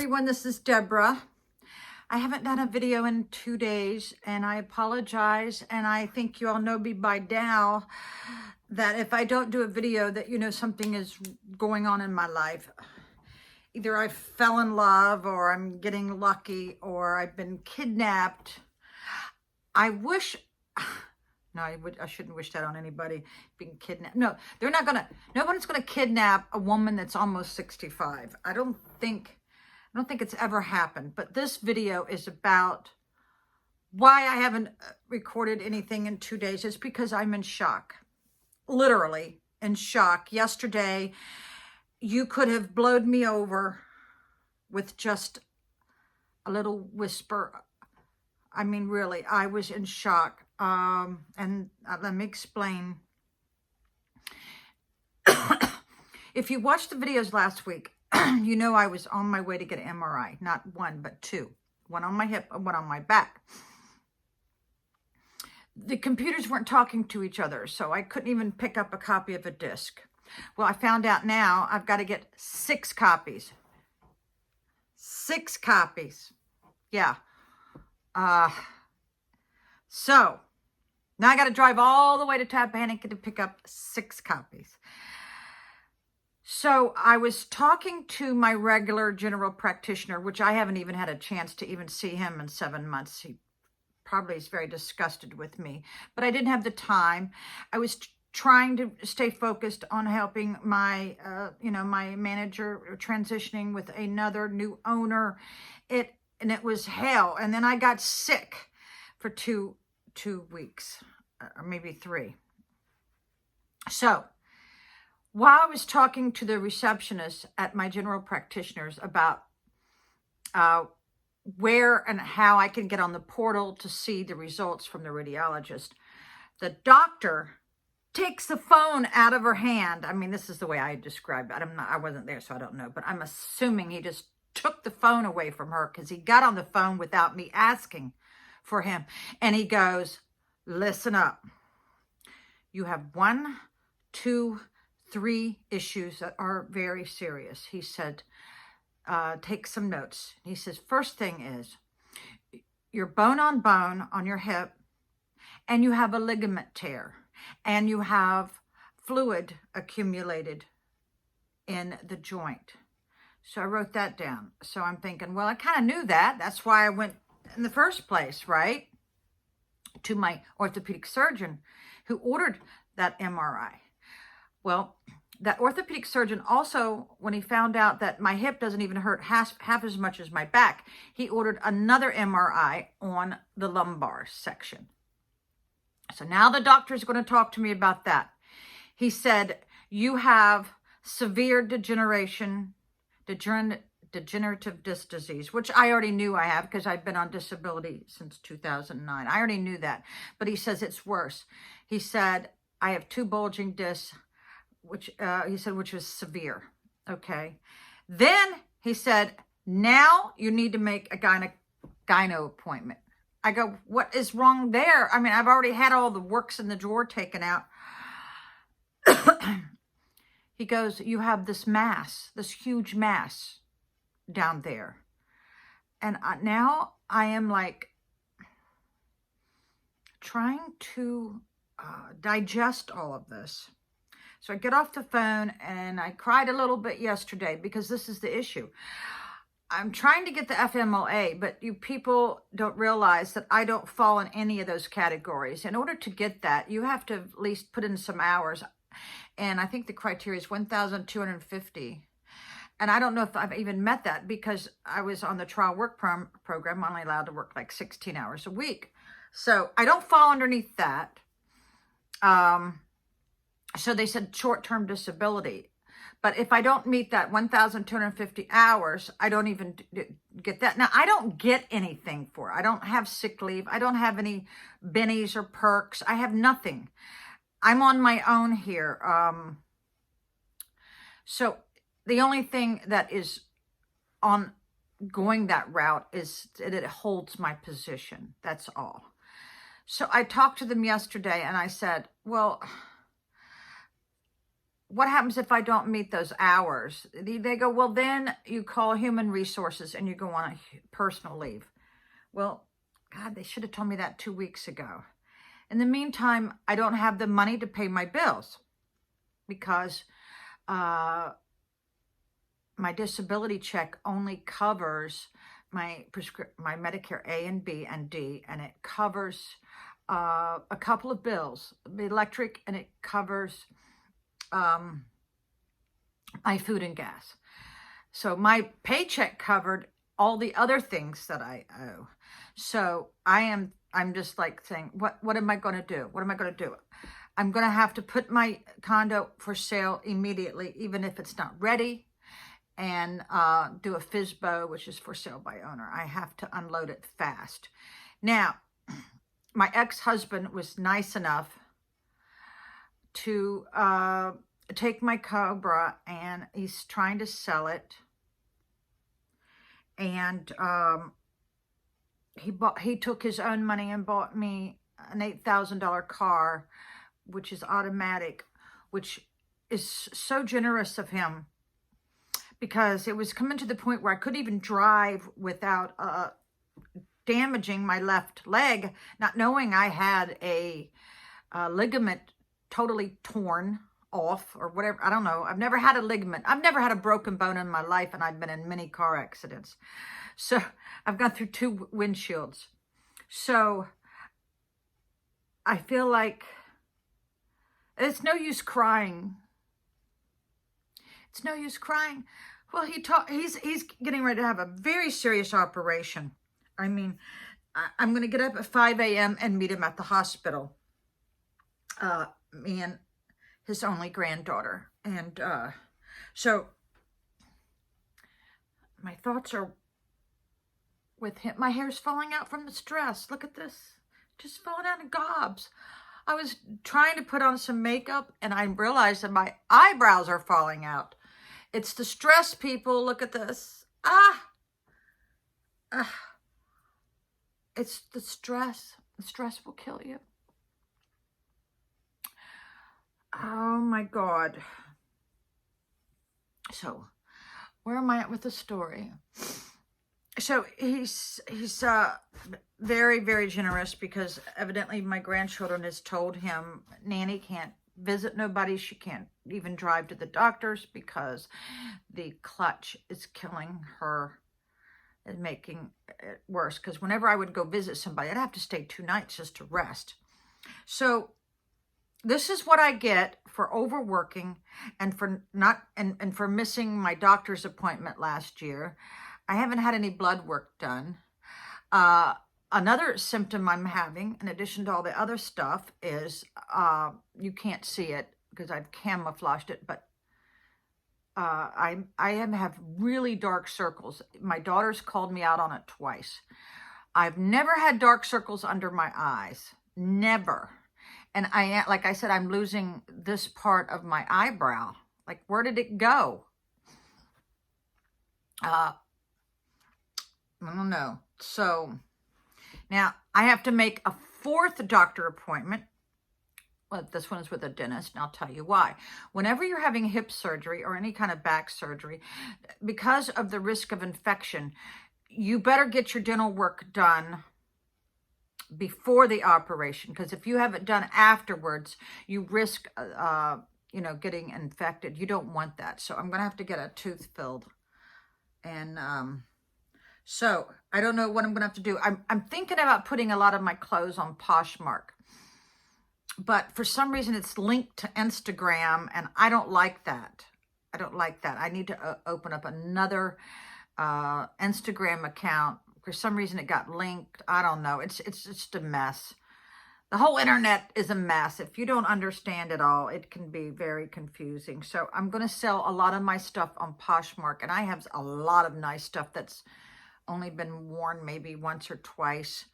everyone, this is Deborah. I haven't done a video in 2 days and I apologize, and I think you all know me by now that if I don't do a video that you know something is going on in my life. Either I fell in love or I'm getting lucky or I've been kidnapped. I wish, no, I shouldn't wish that on anybody being kidnapped. No, no one's gonna kidnap a woman that's almost 65. I don't think it's ever happened, but this video is about why I haven't recorded anything in 2 days. It's because I'm in shock, literally in shock. Yesterday, you could have blowed me over with just a little whisper. I mean, really, I was in shock. And let me explain. If you watched the videos last week, you know I was on my way to get an MRI. Not one, but two. One on my hip and one on my back. The computers weren't talking to each other, so I couldn't even pick up a copy of a disc. Well, I found out now I've got to get 6 copies. 6 copies. Yeah. So, now I got to drive all the way to Tappahannock to pick up 6 copies. So I was talking to my regular general practitioner, which I haven't even had a chance to even see him in 7 months. He probably is very disgusted with me, but I didn't have the time. I was trying to stay focused on helping my, my manager transitioning with another new owner. And it was hell. And then I got sick for two weeks, or maybe 3. So, while I was talking to the receptionist at my general practitioners about where and how I can get on the portal to see the results from the radiologist, the doctor takes the phone out of her hand. I mean, this is the way I described it. I wasn't there, so I don't know, but I'm assuming he just took the phone away from her because he got on the phone without me asking for him. And he goes, "Listen up. You have 1, 2, 3 issues that are very serious." He said, take some notes. He says, first thing is you're bone on your hip, and you have a ligament tear, and you have fluid accumulated in the joint. So I wrote that down. So I'm thinking, well, I kind of knew that. That's why I went in the first place, right? To my orthopedic surgeon who ordered that MRI. Well, that orthopedic surgeon also, when he found out that my hip doesn't even hurt half as much as my back, he ordered another MRI on the lumbar section. So now the doctor is going to talk to me about that. He said, you have severe degenerative disc disease, which I already knew I have because I've been on disability since 2009. I already knew that. But he says it's worse. He said, I have 2 bulging discs, which was severe. Okay. Then he said, now you need to make a gyno appointment. I go, what is wrong there? I mean, I've already had all the works in the drawer taken out. He goes, you have this mass, this huge mass down there. And now I am like trying to digest all of this. So I get off the phone and I cried a little bit yesterday because this is the issue. I'm trying to get the FMLA, but you people don't realize that I don't fall in any of those categories. In order to get that, you have to at least put in some hours. And I think the criteria is 1,250. And I don't know if I've even met that because I was on the trial work program. I'm only allowed to work like 16 hours a week. So I don't fall underneath that. So they said short-term disability. But if I don't meet that 1,250 hours, I don't even get that. Now, I don't get anything for it. I don't have sick leave. I don't have any bennies or perks. I have nothing. I'm on my own here. So the only thing that is on going that route is that it holds my position. That's all. So I talked to them yesterday and I said, well, what happens if I don't meet those hours? They go, well, then you call human resources and you go on a personal leave. Well, God, they should have told me that 2 weeks ago. In the meantime, I don't have the money to pay my bills because my disability check only covers my Medicare A and B and D, and it covers a couple of bills, the electric, and it covers my food and gas. So my paycheck covered all the other things that I owe. So I'm just like saying, what am I going to do? What am I going to do? I'm going to have to put my condo for sale immediately, even if it's not ready, and do a FSBO, which is for sale by owner. I have to unload it fast. Now, my ex-husband was nice enough to take my Cobra, and he's trying to sell it. And he took his own money and bought me an $8,000 car, which is automatic, which is so generous of him, because it was coming to the point where I couldn't even drive without damaging my left leg, not knowing I had a ligament totally torn off or whatever. I don't know. I've never had a ligament. I've never had a broken bone in my life, and I've been in many car accidents. So I've gone through 2 windshields. So I feel like it's no use crying. It's no use crying. Well, he's getting ready to have a very serious operation. I mean, I'm going to get up at 5 a.m. and meet him at the hospital. Me and his only granddaughter. And so my thoughts are with him. My hair's falling out from the stress. Look at this. Just falling out in gobs. I was trying to put on some makeup, and I realized that my eyebrows are falling out. It's the stress, people. Look at this. It's the stress. The stress will kill you. Oh my God. So, where am I at with the story? So he's very, very generous, because evidently my grandchildren has told him Nanny can't visit nobody. She can't even drive to the doctors because the clutch is killing her and making it worse. Because whenever I would go visit somebody, I'd have to stay 2 nights just to rest. So this is what I get for overworking and for and for missing my doctor's appointment last year. I haven't had any blood work done. Another symptom I'm having, in addition to all the other stuff, is you can't see it because I've camouflaged it, but I have really dark circles. My daughter's called me out on it twice. I've never had dark circles under my eyes. Never. And like I said, I'm losing this part of my eyebrow. Like, where did it go? I don't know. So now I have to make a 4th doctor appointment. Well, this one is with a dentist, and I'll tell you why. Whenever you're having hip surgery or any kind of back surgery, because of the risk of infection, you better get your dental work done before the operation, because if you have it done afterwards, you risk, getting infected. You don't want that. So I'm going to have to get a tooth filled. And so I don't know what I'm going to have to do. I'm thinking about putting a lot of my clothes on Poshmark, but for some reason it's linked to Instagram, and I don't like that. I don't like that. I need to open up another Instagram account. For some reason it got linked. I don't know. It's just a mess. The whole internet is a mess. If you don't understand it all, it can be very confusing. So I'm going to sell a lot of my stuff on Poshmark, and I have a lot of nice stuff that's only been worn maybe once or twice.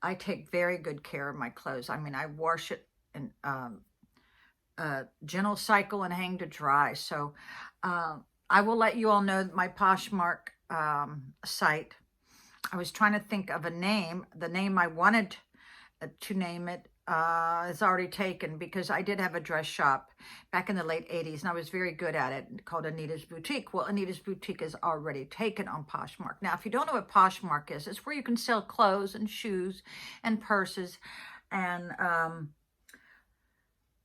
I take very good care of my clothes. I mean, I wash it in gentle cycle and hang to dry. So I will let you all know my Poshmark site. I was trying to think of a name. The name I wanted to name it is already taken, because I did have a dress shop back in the late 80s, and I was very good at it, called Anita's Boutique. Well, Anita's Boutique is already taken on Poshmark. Now, if you don't know what Poshmark is, it's where you can sell clothes and shoes and purses. And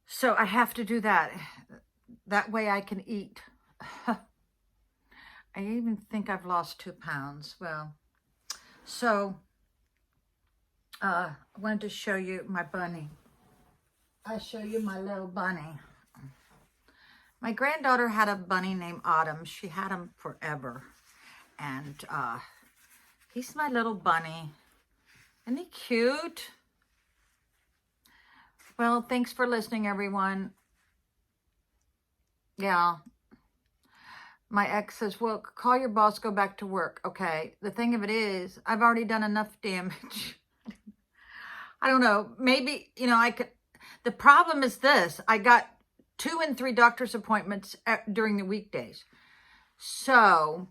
so I have to do that. That way I can eat. I even think I've lost 2 pounds. Well, so I wanted to show you my bunny. I'll show you my little bunny. My granddaughter had a bunny named Autumn. She had him forever. And he's my little bunny. Isn't he cute? Well, thanks for listening, everyone. Yeah. My ex says, well, call your boss, go back to work. Okay. The thing of it is, I've already done enough damage. I don't know. Maybe, you know, I could. The problem is this. I got 2 and 3 doctor's appointments during the weekdays. So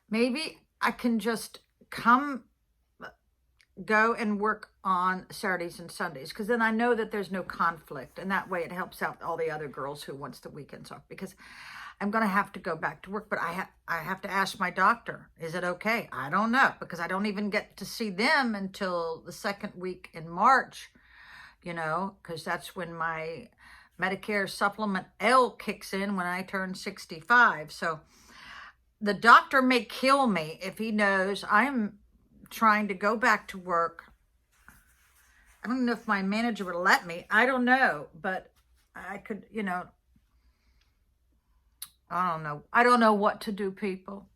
maybe I can just go and work on Saturdays and Sundays, because then I know that there's no conflict, and that way it helps out all the other girls who wants the weekends off, because I'm going to have to go back to work. But I have to ask my doctor, is it okay? I don't know, because I don't even get to see them until the 2nd week in March, you know, because that's when my Medicare Supplement L kicks in, when I turn 65. So the doctor may kill me if he knows I'm trying to go back to work. I don't know if my manager would let me. I don't know, but I could, you know, I don't know. I don't know what to do, people.